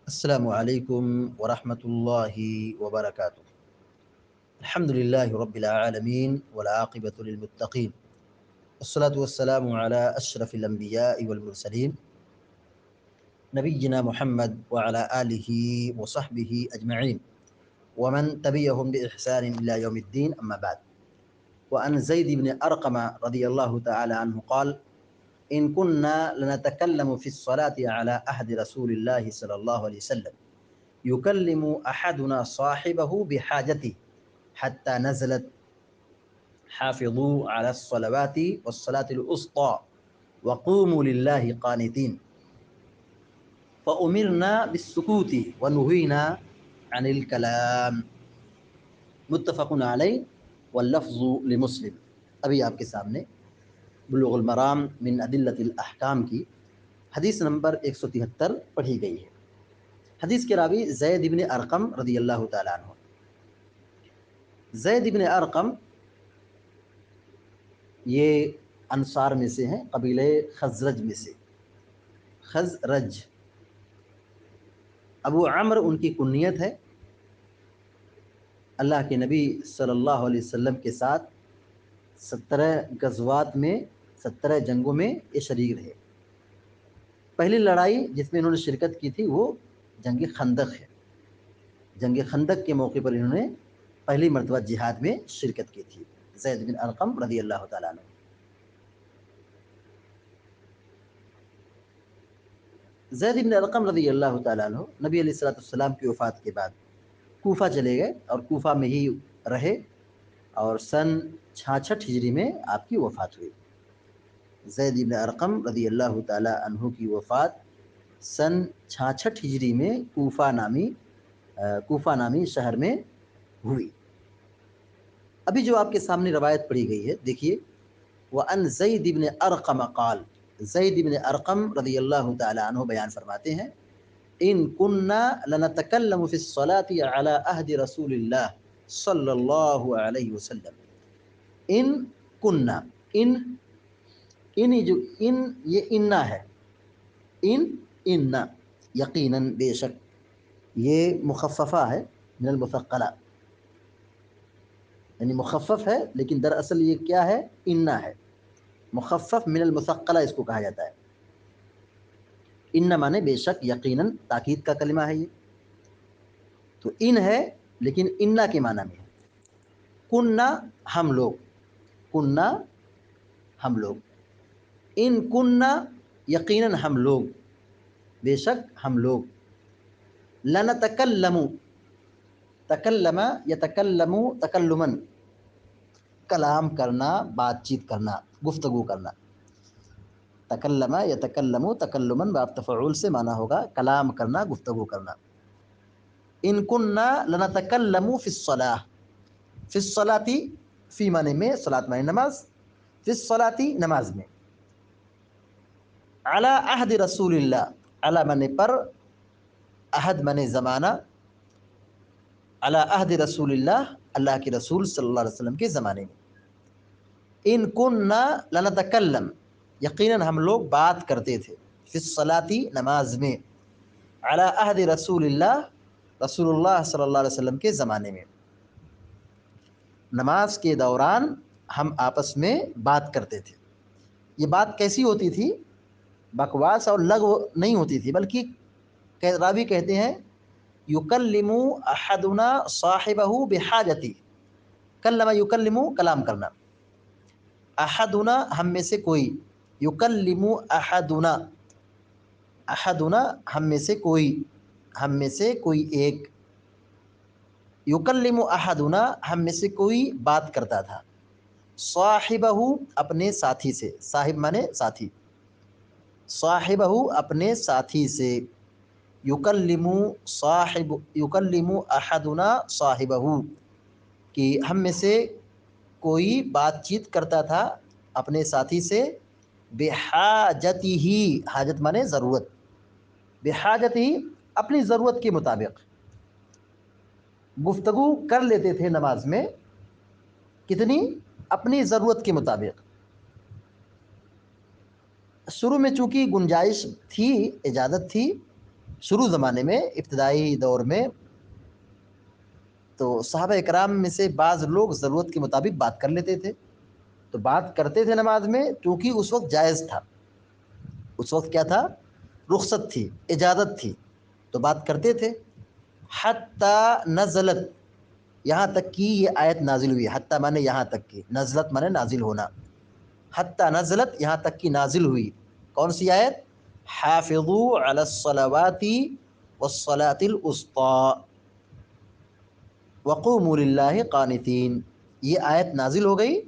السلام علیکم ورحمۃ اللہ وبرکاتہ۔ الحمد للہ رب العالمین والعاقبۃ للمتقین، والصلاة والسلام علی اشرف الانبیاء والمرسلین، نبینا محمد وعلی آلہ وصحبہ اجمعین ومن تبعهم بإحسان إلى يوم الدين، أما بعد. وعن زيد بن أرقم رضي الله تعالى عنه قال: إن كنا لنتكلم في الصلاة على عهد رسول الله صلى الله عليه وسلم يكلم أحدنا صاحبه بحاجته حتى نزلت حافظوا على الصلوات والصلاة الوسطى وقوموا لله قانتين، فأمرنا بالسكوت ونهينا عن الكلام، متفق علیہ واللفظ لمسلم۔ ابھی آپ کے سامنے بلوغ المرام من ادلۃ الاحکام کی حدیث نمبر 173 پڑھی گئی ہے۔ حدیث کے راوی زید بن ارقم رضی اللہ تعالیٰ عنہ۔ زید بن ارقم یہ انصار میں سے ہیں، قبیلہ خزرج میں سے۔ خزرج، ابو عمرو ان کی کنیت ہے۔ اللہ کے نبی صلی اللہ علیہ وسلم کے ساتھ 17 غزوات میں 17 جنگوں میں یہ شریک رہے۔ پہلی لڑائی جس میں انہوں نے شرکت کی تھی وہ جنگ خندق ہے۔ جنگ خندق کے موقع پر انہوں نے پہلی مرتبہ جہاد میں شرکت کی تھی، زید بن ارقم رضی اللہ تعالیٰ عنہ۔ زید بن ارقم رضی اللہ تعالیٰ عنہ نبی علیہ الصلوۃ والسلام کی وفات کے بعد کوفہ چلے گئے اور کوفہ میں ہی رہے، اور سن 66 ہجری میں آپ کی وفات ہوئی۔ زید بن ارقم رضی اللہ تعالیٰ عنہ کی وفات سن 66 ہجری میں کوفہ نامی شہر میں ہوئی۔ ابھی جو آپ کے سامنے روایت پڑھی گئی ہے، دیکھیے، وَأَنْ زَيْدِ بْنِ أَرْقَمَ قال، زید بن ارقم رضی اللہ تعالیٰ عنہ بیان فرماتے ہیں: ان کننا لنتکلم فی الصلاة علی عہد رسول اللہ صلی اللہ علیہ وسلم۔ ان کننا، ان جو ان یہ انا ہے، انا یقیناً بے شک، یہ مخففہ ہے من المثقلہ، یعنی مخفف ہے لیکن دراصل یہ کیا ہے؟ انا ہے، مخفف من المثقلہ اس کو کہا جاتا ہے۔ ان مانے بے شک، یقیناً تاکید کا کلمہ ہے یہ، تو ان ہے لیکن انا کے معنی میں ہے۔ کننا ہم لوگ، کننا ہم لوگ، ان کننا یقیناً ہم لوگ، بے شک ہم لوگ، لنتکلم، تکلم یتکلم تکلمن، کلام کرنا، بات چیت کرنا، گفتگو کرنا۔ تکلم یتکلم تکلمن باب تفعول سے معنی ہوگا کلام کرنا، گفتگو کرنا۔ ان کننا لنتکلم فی الصلاۃ، فی الصلاۃ، فی معنی میں، صلاۃ معنی نماز، فی الصلاۃ نماز میں، علی عہد رسول اللہ، علی معنی پر، عہد معنی زمانہ، علی عہد رسول اللہ، اللہ کے رسول صلی اللہ علیہ وسلم کے زمانے میں۔ ان کننا لنتکلم، یقیناً ہم لوگ بات کرتے تھے، فی الصلاۃ نماز میں، علی عہد رسول اللہ، رسول اللہ صلی اللہ علیہ وسلم کے زمانے میں، نماز کے دوران ہم آپس میں بات کرتے تھے۔ یہ بات کیسی ہوتی تھی؟ بکواس اور لغو نہیں ہوتی تھی، بلکہ راوی کہتے ہیں یکلم احدنا صاحبہ بحاجتی، کلم یکلم کلام کرنا، احدنا ہم میں سے کوئی، یکلم احدنا، احدنا ہم میں سے کوئی، ہم میں سے کوئی ایک، یکلم احدنا ہم میں سے کوئی بات کرتا تھا، صاحبہ اپنے ساتھی سے، صاحب مانے ساتھی، صاحبہ اپنے ساتھی سے، یکلم احدنا صاحبہ، کہ ہم میں سے کوئی بات چیت کرتا تھا اپنے ساتھی سے، بحاجتہ، حاجت مانے ضرورت، بحاجتہ اپنی ضرورت کے مطابق گفتگو کر لیتے تھے نماز میں، کتنی؟ اپنی ضرورت کے مطابق۔ شروع میں چونکہ گنجائش تھی، اجازت تھی، شروع زمانے میں ابتدائی دور میں تو صحابہ اکرام میں سے بعض لوگ ضرورت کے مطابق بات کر لیتے تھے، تو بات کرتے تھے نماز میں کیونکہ اس وقت جائز تھا، اس وقت کیا تھا؟ رخصت تھی، اجازت تھی، تو بات کرتے تھے۔ حتی نزلت، یہاں تک کہ یہ آیت نازل ہوئی۔ حتی مانے یہاں تک کہ، نزلت مانے نازل ہونا، حتی نزلت یہاں تک کہ نازل ہوئی۔ کون سی آیت؟ حافظوا علی الصلوات والصلاة الوسطی وقوموا للہ قانتین، یہ آیت نازل ہو گئی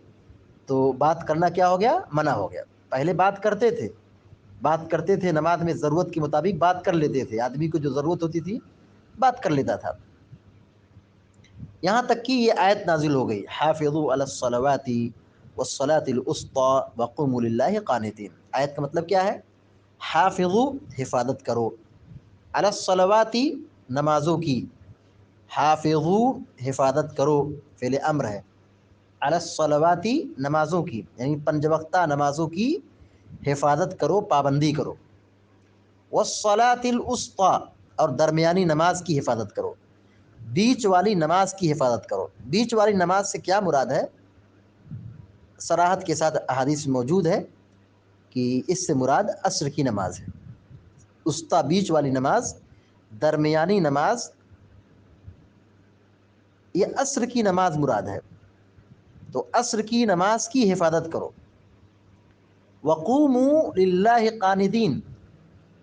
تو بات کرنا کیا ہو گیا؟ منع ہو گیا۔ پہلے بات کرتے تھے نماز میں، ضرورت کے مطابق بات کر لیتے تھے، آدمی کو جو ضرورت ہوتی تھی بات کر لیتا تھا، یہاں تک کہ یہ آیت نازل ہو گئی، حافظوا علی الصلوات والصلاة الوسطی وقوموا للہ قانتین۔ آیت کا مطلب کیا ہے؟ حافظوا، حفاظت کرو، علی الصلوات، نمازوں کی، حافظوا، حفاظت کرو، فعل امر ہے، علی الصلوات، نمازوں کی، یعنی پنج وقتہ نمازوں کی حفاظت کرو، پابندی کرو، والصلاة الوسطی، اور درمیانی نماز کی حفاظت کرو، بیچ والی نماز کی حفاظت کرو۔ بیچ والی نماز سے کیا مراد ہے؟ صراحت کے ساتھ احادیث موجود ہے کہ اس سے مراد عصر کی نماز ہے۔ وسطی بیچ والی نماز، درمیانی نماز، یہ عصر کی نماز مراد ہے، تو عصر کی نماز کی حفاظت کرو۔ وقوموا للہ قانتین،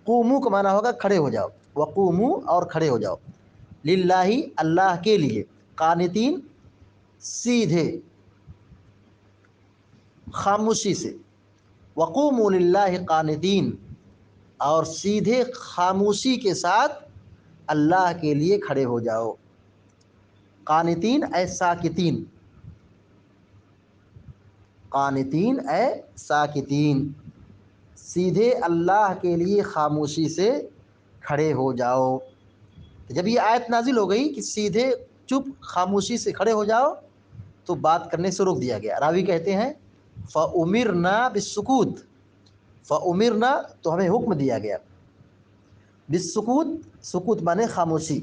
قوموا کا معنی ہوگا کھڑے ہو جاؤ، وقوموا اور کھڑے ہو جاؤ، للہ اللہ کے لیے، قانتین سیدھے، خاموشی سے، وقوموا للہ قانتین، اور سیدھے خاموشی کے ساتھ اللہ کے لیے کھڑے ہو جاؤ۔ قانتین اے ساکتین، قانتین اے ساکتین، سیدھے اللہ کے لیے خاموشی سے کھڑے ہو جاؤ۔ جب یہ آیت نازل ہو گئی کہ سیدھے چپ خاموشی سے کھڑے ہو جاؤ، تو بات کرنے سے روک دیا گیا۔ راوی کہتے ہیں فَأُمِرْنَا بِالسُّكُوتِ، فَأُمِرْنَا تو ہمیں حکم دیا گیا، بالسکوت، سکوت مانے خاموشی،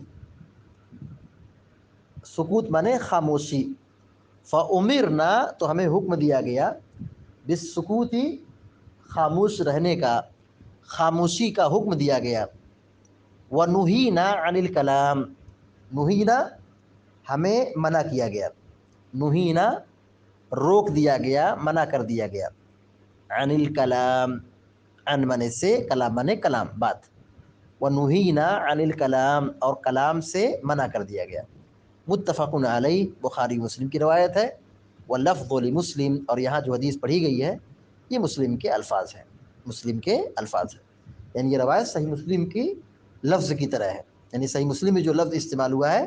سکوت مانے خاموشی، فَأُمِرْنَا تو ہمیں حکم دیا گیا، بالسکوت خاموش رہنے کا، خاموشی کا حکم دیا گیا، وَنُهِينَا عَنِ الْكَلَامِ، نُهِينَا ہمیں منع کیا گیا، نُهِينَا روک دیا گیا، منع کر دیا گیا، عن الکلام، عن منے سے، کلام منے کلام، بات، وَنُهِينَا عَنِ الْكَلَامِ اور کلام سے منع کر دیا گیا۔ متفق علیہ، بخاری مسلم کی روایت ہے، واللفظ لمسلم، اور یہاں جو حدیث پڑھی گئی ہے یہ مسلم کے الفاظ ہیں، مسلم کے الفاظ ہیں، یعنی یہ روایت صحیح مسلم کی لفظ کی طرح ہے، یعنی صحیح مسلم میں جو لفظ استعمال ہوا ہے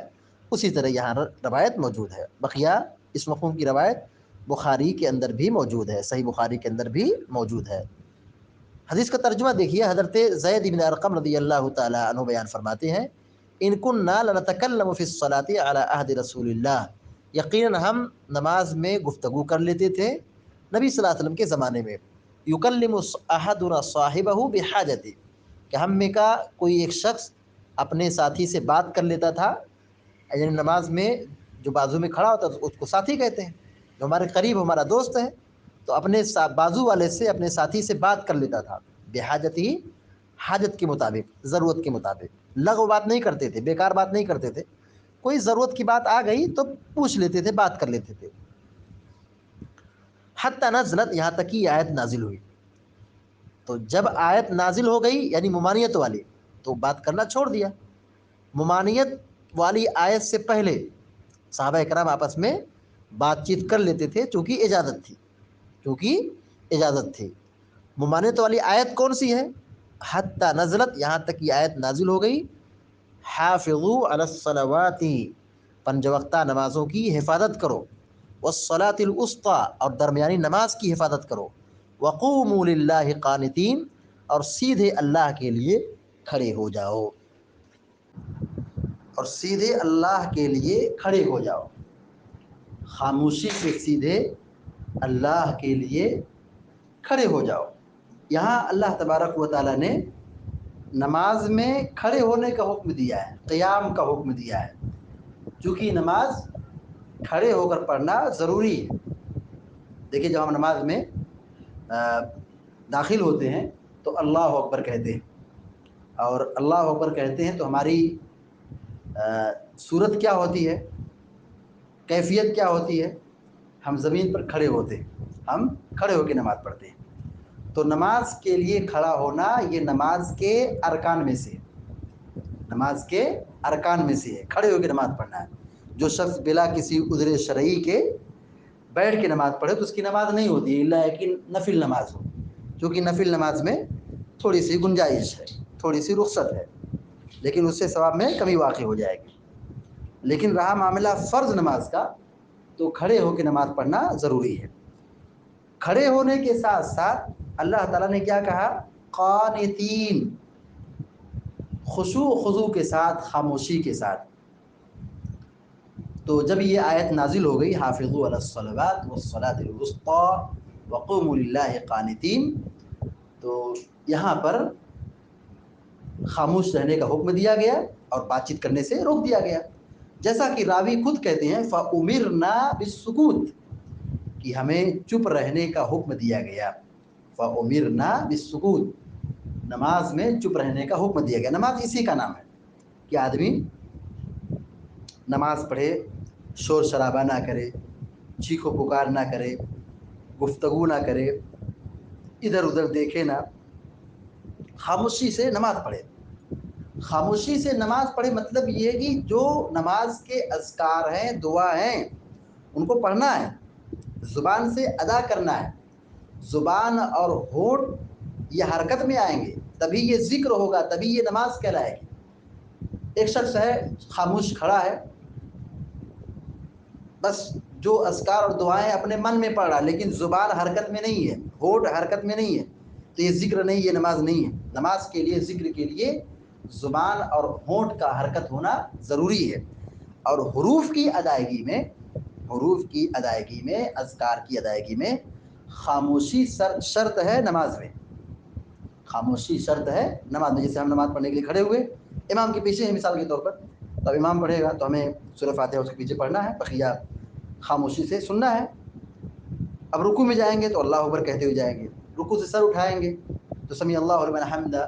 اسی طرح یہاں روایت موجود ہے۔ بقیہ اس مفہوم کی روایت بخاری کے اندر بھی موجود ہے، صحیح بخاری کے اندر بھی موجود ہے۔ حدیث کا ترجمہ دیکھیے، حضرت زید بن ارقم رضی اللہ تعالی عنہ بیان فرماتے ہیں، ان کننا لنتکلم فی الصلاۃ علی عہد رسول اللہ، یقیناً ہم نماز میں گفتگو کر لیتے تھے نبی صلی اللہ علیہ وسلم کے زمانے میں، یکلم احدنا صاحبہ بحاجتہ، کہ ہم میں کا کوئی ایک شخص اپنے ساتھی سے بات کر لیتا تھا، یعنی نماز میں جو بازو میں کھڑا ہوتا ہے اس کو ساتھی کہتے ہیں، جو ہمارے قریب ہمارا دوست ہے، تو اپنے بازو والے سے، اپنے ساتھی سے بات کر لیتا تھا، بحاجت ہی، حاجت کے مطابق، ضرورت کے مطابق، لغو بات نہیں کرتے تھے، بیکار بات نہیں کرتے تھے، کوئی ضرورت کی بات آ گئی تو پوچھ لیتے تھے، بات کر لیتے تھے۔ حتی نزلت، یہاں تک کہ آیت نازل ہوئی، تو جب آیت نازل ہو گئی یعنی ممانعت والی، تو بات کرنا چھوڑ دیا۔ ممانعت والی آیت سے پہلے صحابہ کرام آپس میں بات چیت کر لیتے تھے، چونکہ اجازت تھی، چونکہ اجازت تھی۔ ممانعت والی آیت کون سی ہے؟ حتی نزلت، یہاں تک یہ آیت نازل ہو گئی، حافظوا علی الصلوات، پنج وقتہ نمازوں کی حفاظت کرو، والصلاۃ الوسطی اور درمیانی نماز کی حفاظت کرو، وقوموا للہ قانتین اور سیدھے اللہ کے لیے کھڑے ہو جاؤ، اور سیدھے اللہ کے لیے کھڑے ہو جاؤ، خاموشی سے سیدھے اللہ کے لیے کھڑے ہو جاؤ۔ یہاں اللہ تبارک و تعالیٰ نے نماز میں کھڑے ہونے کا حکم دیا ہے، قیام کا حکم دیا ہے، چونکہ نماز کھڑے ہو کر پڑھنا ضروری ہے۔ دیکھیے جب ہم نماز میں داخل ہوتے ہیں تو اللہ اکبر کہتے ہیں، اور اللہ اکبر کہتے ہیں تو ہماری صورت کیا ہوتی ہے، کیفیت کیا ہوتی ہے؟ ہم زمین پر کھڑے ہوتے ہیں، ہم کھڑے ہو کے نماز پڑھتے ہیں۔ تو نماز کے لیے کھڑا ہونا یہ نماز کے ارکان میں سے، نماز کے ارکان میں سے ہے، کھڑے ہو کے نماز پڑھنا ہے۔ جو شخص بلا کسی عذر شرعی کے بیٹھ کے نماز پڑھے تو اس کی نماز نہیں ہوتی ہے، الا کہ نفل نماز ہو، کیونکہ نفل نماز میں تھوڑی سی گنجائش ہے، تھوڑی سی رخصت ہے، لیکن اس سے ثواب میں کمی واقع ہو جائے گی۔ لیکن رہا معاملہ فرض نماز کا تو کھڑے ہو کے نماز پڑھنا ضروری ہے۔ کھڑے ہونے کے ساتھ ساتھ اللہ تعالیٰ نے کیا کہا؟ قانتین، خشوع و خضوع کے ساتھ، خاموشی کے ساتھ۔ تو جب یہ آیت نازل ہو گئی حافظوا علی الصلوات والصلاۃ الوسطی وقوموا للہ قانتین، تو یہاں پر خاموش رہنے کا حکم دیا گیا اور بات چیت کرنے سے روک دیا گیا، جیسا کہ راوی خود کہتے ہیں فَأُمِرْنَا بِالسُّكُوتِ، کہ ہمیں چپ رہنے کا حکم دیا گیا۔ فَأُمِرْنَا بِالسُّكُوتِ، نماز میں چپ رہنے کا حکم دیا گیا۔ نماز اسی کا نام ہے کہ آدمی نماز پڑھے، شور شرابہ نہ کرے، چیخ و پکار نہ کرے، گفتگو نہ کرے، ادھر ادھر دیکھے نہ، خاموشی سے نماز پڑھے۔ خاموشی سے نماز پڑھے مطلب یہ کہ جو نماز کے اذکار ہیں، دعا ہیں، ان کو پڑھنا ہے، زبان سے ادا کرنا ہے۔ زبان اور ہونٹ یہ حرکت میں آئیں گے تبھی یہ ذکر ہوگا، تبھی یہ نماز کہلائے گی۔ ایک شخص ہے خاموش کھڑا ہے، بس جو اذکار اور دعائیں اپنے من میں پڑھ رہا، لیکن زبان حرکت میں نہیں ہے، ہونٹ حرکت میں نہیں ہے، تو یہ ذکر نہیں، یہ نماز نہیں ہے۔ نماز کے لیے، ذکر کے لیے زبان اور ہونٹ کا حرکت ہونا ضروری ہے۔ اور حروف کی ادائیگی میں، حروف کی ادائیگی میں، اذکار کی ادائیگی میں خاموشی شرط ہے نماز میں، خاموشی شرط ہے نماز میں۔ جیسے ہم نماز پڑھنے کے لیے کھڑے ہوئے، امام کے پیچھے ہیں مثال کے طور پر، تب امام پڑھے گا تو ہمیں سورہ فاتحہ اس کے پیچھے پڑھنا ہے، بقیہ خاموشی سے سننا ہے۔ اب رکوع میں جائیں گے تو اللہ اکبر کہتے ہوئے جائیں گے، رکوع سے سر اٹھائیں گے تو سمیع اللہ لمن حمدہ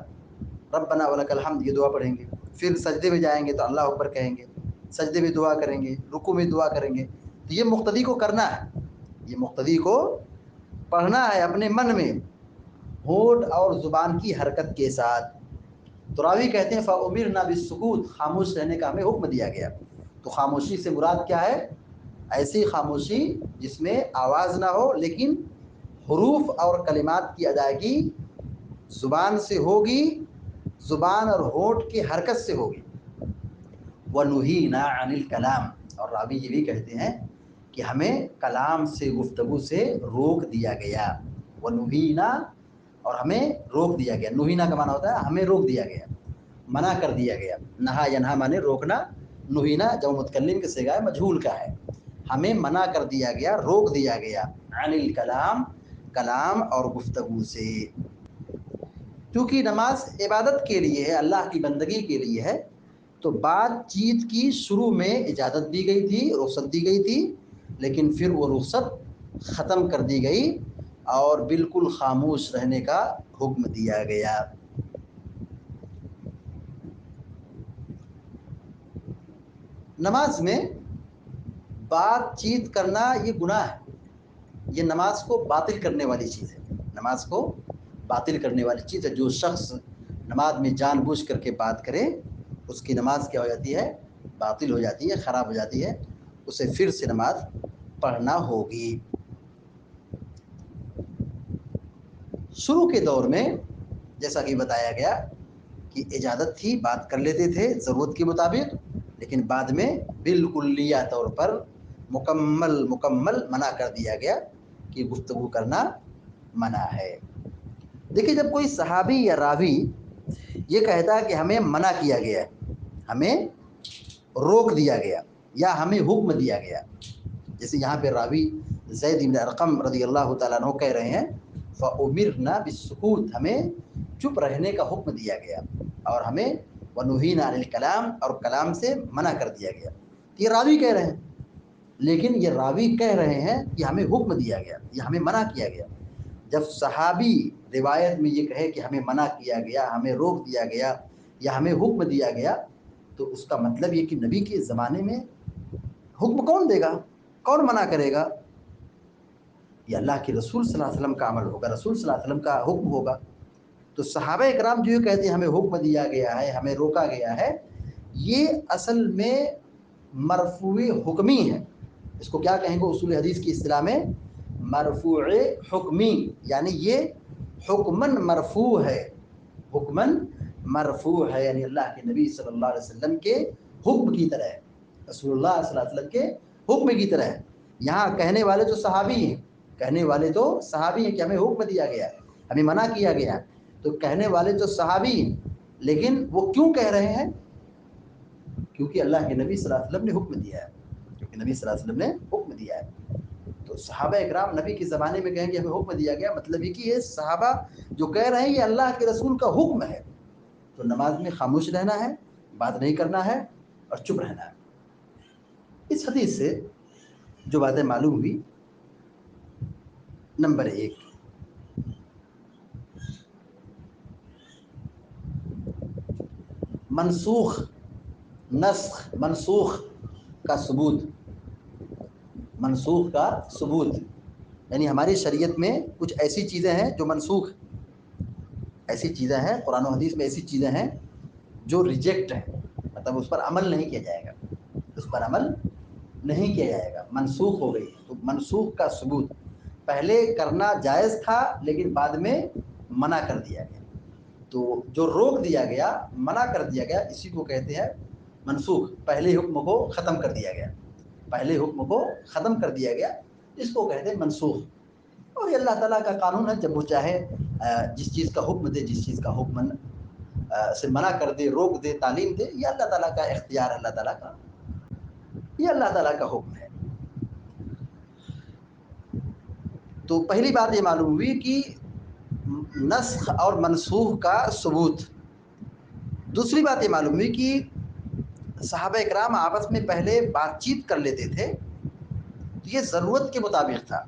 ربنا ولک الحمد یہ دعا پڑھیں گے۔ پھر سجدے میں جائیں گے تو اللہ اکبر کہیں گے، سجدے میں دعا کریں گے، رکوع میں دعا کریں گے۔ تو یہ مقتدی کو کرنا ہے، یہ مقتدی کو پڑھنا ہے اپنے من میں، ہونٹ اور زبان کی حرکت کے ساتھ۔ تو راوی کہتے ہیں فَأُمِرْنَا بِالسُّكُوتِ، خاموش رہنے کا ہمیں حکم دیا گیا۔ تو خاموشی سے مراد کیا ہے؟ ایسی خاموشی جس میں آواز نہ ہو، لیکن حروف اور کلمات کی ادائیگی زبان سے ہوگی، زبان اور ہونٹ کی حرکت سے ہوگی۔ وَنُهِينَا عَنِ الْكَلَامِ، اور راوی یہ بھی کہتے ہیں کہ ہمیں کلام سے، گفتگو سے روک دیا گیا۔ وَنُهِينَا، اور ہمیں روک دیا گیا۔ نُہینا کا معنی ہوتا ہے ہمیں روک دیا گیا، منع کر دیا گیا۔ نہا ینہا مانے روکنا، نُہینا جمع متکلم کے صیغہ مجہول کا ہے۔ ہمیں منع کر دیا گیا، روک دیا گیا، عن الکلام، کلام اور گفتگو سے۔ کیونکہ نماز عبادت کے لیے ہے، اللہ کی بندگی کے لیے ہے، تو بات چیت کی شروع میں اجازت دی گئی تھی، رخصت دی گئی تھی، لیکن پھر وہ رخصت ختم کر دی گئی اور بالکل خاموش رہنے کا حکم دیا گیا۔ نماز میں بات چیت کرنا یہ گناہ ہے، یہ نماز کو باطل کرنے والی چیز ہے، نماز کو باطل کرنے والی چیز ہے۔ جو شخص نماز میں جان بوجھ کر کے بات کرے اس کی نماز کیا ہو جاتی ہے؟ باطل ہو جاتی ہے، خراب ہو جاتی ہے، اسے پھر سے نماز پڑھنا ہوگی۔ شروع کے دور میں جیسا کہ بتایا گیا کہ اجازت تھی، بات کر لیتے تھے ضرورت کے مطابق، لیکن بعد میں بالکلیہ طور پر مکمل منع کر دیا گیا کہ گفتگو کرنا منع ہے۔ دیکھیے جب کوئی صحابی یا راوی یہ کہتا ہے کہ ہمیں منع کیا گیا ہے، ہمیں روک دیا گیا یا ہمیں حکم دیا گیا، جیسے یہاں پہ راوی زید بن ارقم رضی اللہ تعالیٰ عنہ کہہ رہے ہیں فَأُمِرْنَا بِالسُّكُوتِ، ہمیں چپ رہنے کا حکم دیا گیا، اور ہمیں ونہینا عن الکلام، اور کلام سے منع کر دیا گیا. یہ راوی کہہ رہے ہیں، لیکن یہ راوی کہہ رہے ہیں کہ ہمیں حکم دیا گیا یا ہمیں منع کیا گیا. جب صحابی روایت میں یہ کہے کہ ہمیں منع کیا گیا، ہمیں روک دیا گیا یا ہمیں حکم دیا گیا، تو اس کا مطلب یہ کہ نبی کے زمانے میں حکم کون دے گا، کون منع کرے گا؟ یہ اللہ کے رسول صلی اللہ علیہ وسلم کا عمل ہوگا، رسول صلی اللہ علیہ وسلم کا حکم ہوگا. تو صحابہ اکرام جو کہتے ہیں ہمیں حکم دیا گیا ہے، ہمیں روکا گیا ہے، یہ اصل میں مرفوع حکمی ہے. اس کو کیا کہیں گے اصول حدیث کی اصطلاح میں؟ مرفوع حکمی، یعنی یہ حکمن مرفوع ہے، حکمن مرفوع ہے، یعنی اللہ کے نبی صلی اللہ علیہ وسلم کے حکم کی طرح ہے، رسول اللہ صلی اللہ علیہ وسلم کے حکم کی طرح ہے. یہاں کہنے والے تو صحابی ہیں، کہنے والے تو صحابی ہیں کہ ہمیں حکم دیا گیا ہے، ہمیں منع کیا گیا ہے. تو کہنے والے تو صحابی ہیں، لیکن وہ کیوں کہہ رہے ہیں؟ کیونکہ اللہ کے نبی صلی اللہ علیہ وسلم نے حکم دیا ہے، کیونکہ نبی صلی اللہ علیہ وسلم نے حکم دیا ہے. تو صحابہ اکرام نبی کے زمانے میں کہیں گے ہمیں حکم دیا گیا، مطلب یہ کہ یہ صحابہ جو کہہ رہے ہیں یہ اللہ کے رسول کا حکم ہے. تو نماز میں خاموش رہنا ہے، بات نہیں کرنا ہے اور چپ رہنا ہے. اس حدیث سے جو باتیں معلوم ہوئی، نمبر 1، منسوخ کا ثبوت، منسوخ کا ثبوت، یعنی ہماری شریعت میں کچھ ایسی چیزیں ہیں جو منسوخ، ایسی چیزیں ہیں قرآن و حدیث میں، ایسی چیزیں ہیں جو ریجیکٹ ہیں، مطلب اس پر عمل نہیں کیا جائے گا، اس پر عمل نہیں کیا جائے گا، منسوخ ہو گئی. تو منسوخ کا ثبوت، پہلے کرنا جائز تھا لیکن بعد میں منع کر دیا گیا. تو جو روک دیا گیا، منع کر دیا گیا، اسی کو کہتے ہیں منسوخ. پہلے حکم کو ختم کر دیا گیا، پہلے حکم کو ختم کر دیا گیا، اس کو کہتے ہیں منسوخ. اور یہ اللہ تعالیٰ کا قانون ہے، جب وہ چاہے جس چیز کا حکم دے، جس چیز کا حکم سے منع کر دے، روک دے، تعلیم دے، یہ اللہ تعالیٰ کا اختیار ہے، اللہ تعالیٰ کا، یہ اللہ تعالیٰ کا حکم ہے. تو پہلی بات یہ معلوم ہوئی کہ نسخ اور منسوخ کا ثبوت. دوسری بات یہ معلوم ہوئی کہ صحابہ اکرام آپس میں پہلے بات چیت کر لیتے تھے، یہ ضرورت کے مطابق تھا،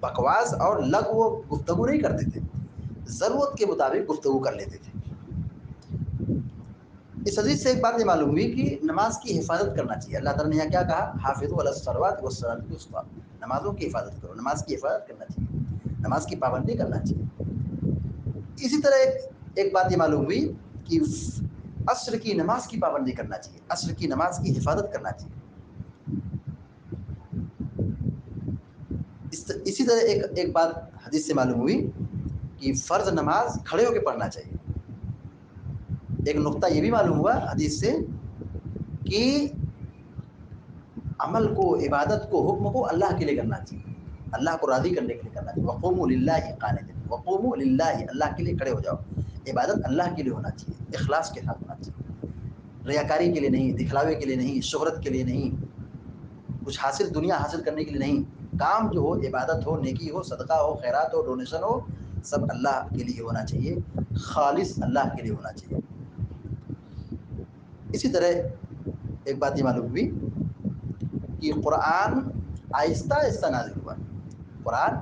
بکواس اور لغو گفتگو نہیں کرتے تھے، ضرورت کے مطابق گفتگو کر لیتے تھے. اس حدیث سے ایک بات یہ معلوم ہوئی کہ نماز کی حفاظت کرنا چاہیے. اللہ تعالیٰ نے یہاں کیا کہا؟ حافظوا علی الصلوات والصلاۃ الوسطیٰ، نمازوں کی حفاظت کرو، نماز کی حفاظت کرنا چاہیے، نماز کی پابندی کرنا چاہیے. اسی طرح ایک بات یہ معلوم ہوئی کہ عصر کی نماز کی پابندی کرنا چاہیے، عصر کی نماز کی حفاظت کرنا چاہیے. اسی طرح ایک بات حدیث سے معلوم ہوئی کہ فرض نماز کھڑے ہو کے پڑھنا چاہیے. ایک نقطہ یہ بھی معلوم ہوا حدیث سے کہ عمل کو، عبادت کو، حکم کو اللہ کے لیے کرنا چاہیے، اللہ کو راضی کرنے کے لیے کرنا چاہیے. وقوموا للہ قانتین، وقوموا للہ، اللہ کے لیے کھڑے ہو جاؤ. عبادت اللہ کے لیے ہونا چاہیے، اخلاص کے ساتھ ہونا چاہیے، ریاکاری کے لیے نہیں، دکھلاوے کے لیے نہیں، شہرت کے لیے نہیں، کچھ حاصل، دنیا حاصل کرنے کے لیے نہیں. کام جو ہو، عبادت ہو، نیکی ہو، صدقہ ہو، خیرات ہو، ڈونیشن ہو، سب اللہ کے لیے ہونا چاہیے، خالص اللہ کے لیے ہونا چاہیے. اسی طرح ایک بات یہ معلوم ہوئی کہ قرآن آہستہ آہستہ نازل ہوا، قرآن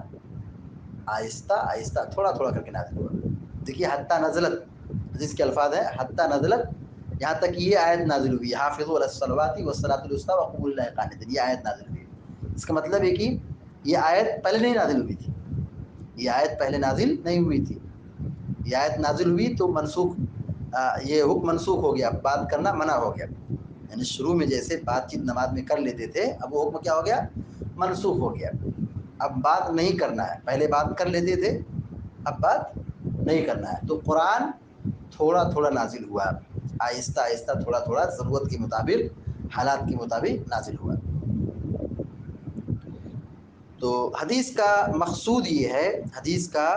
آہستہ آہستہ، تھوڑا تھوڑا کر کے نازل ہوا. دیکھیے حتیٰ نزلت، حدیث کے الفاظ ہیں حتیٰ نزلت، یہاں تک یہ آیت نازل ہوئی، حافظوا علی الصلوات والصلاۃ الوسطیٰ وقوموا للہ قانتین، یہ آیت نازل ہوئی. اس کا مطلب ہے کہ یہ آیت پہلے نہیں نازل ہوئی تھی، یہ آیت پہلے نازل نہیں ہوئی تھی. یہ آیت نازل ہوئی تو منسوخ، یہ حکم منسوخ ہو گیا، بات کرنا منع ہو گیا. یعنی شروع میں جیسے بات چیت نماز میں کر لیتے تھے، اب وہ حکم کیا ہو گیا؟ منسوخ ہو گیا. اب بات نہیں کرنا ہے، پہلے بات کر لیتے تھے، اب بات نہیں کرنا ہے. تو قرآن تھوڑا تھوڑا نازل ہوا، آہستہ آہستہ، تھوڑا تھوڑا، ضرورت کے مطابق، حالات کے مطابق نازل ہوا. تو حدیث کا مقصود یہ ہے، حدیث کا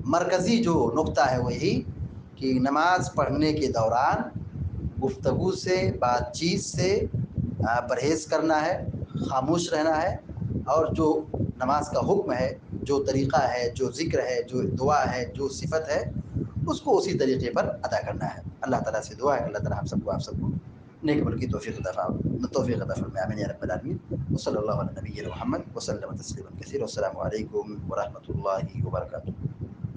مرکزی جو نقطہ ہے وہ یہی کہ نماز پڑھنے کے دوران گفتگو سے، بات چیت سے پرہیز کرنا ہے، خاموش رہنا ہے، اور جو نماز کا حکم ہے، جو طریقہ ہے، جو ذکر ہے، جو دعا ہے، جو صفت ہے، اس کو اسی طریقے پر ادا کرنا ہے. اللہ تعالیٰ سے دعا ہے کہ اللہ تعالیٰ ہم سب کو آپ سب کو نیک عمل کی توفیق عطا فرمائے، آمین یا رب العالمین۔ وصلی اللہ علی نبی محمد وسلم تسلیما کثیرا، والسلام علیکم ورحمۃ اللہ وبرکاتہ۔